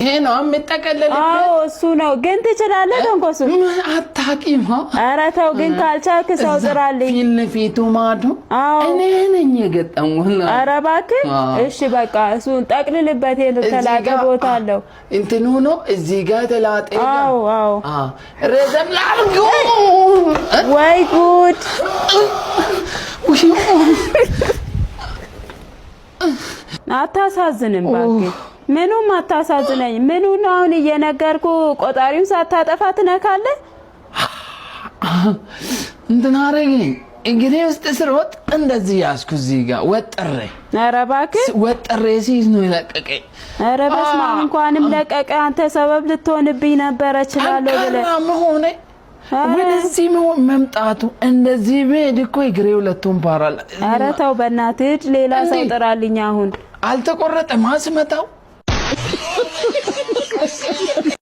ይሄ ነው የምጠቀለልበት አዎ እሱ ነው ግን ትችላለህ ተንኮሱ አታቂም ኧረ ተው ግን ካልቻልክ ሰው ጥራልኝ ፊቱ ማዱ እኔ ነኝ የገጠሙና ኧረ እባክህ እሺ በቃ እሱን ጠቅልልበት የተላጠ ቦታ አለው እንትኑ ነው እዚህ ጋር ተላጠ አዎ ረዘም ላርጉ ወይ ጉድ አታሳዝንም እባክህ ምኑም አታሳዝነኝ ምኑ ነው አሁን እየነገርኩ ቆጣሪውን ሳታጠፋ ትነካለህ እንትን አረገኝ እንግዲህ ውስጥ ስሮጥ እንደዚህ ያስኩ እዚህ ጋር ወጥሬ ኧረ እባክህ ወጥሬ ሲይዝ ነው የለቀቀኝ ኧረ በስመ አብ እንኳንም ለቀቀ አንተ ሰበብ ልትሆንብኝ ነበር እችላለሁ ብለህ ሆነ ወደዚህ መምጣቱ እንደዚህ በድኮ እግሬ ሁለቱም ፓራል ኧረ ተው በእናትህ ሌላ ሰው ጥራልኝ አሁን አልተቆረጠ ማስመታው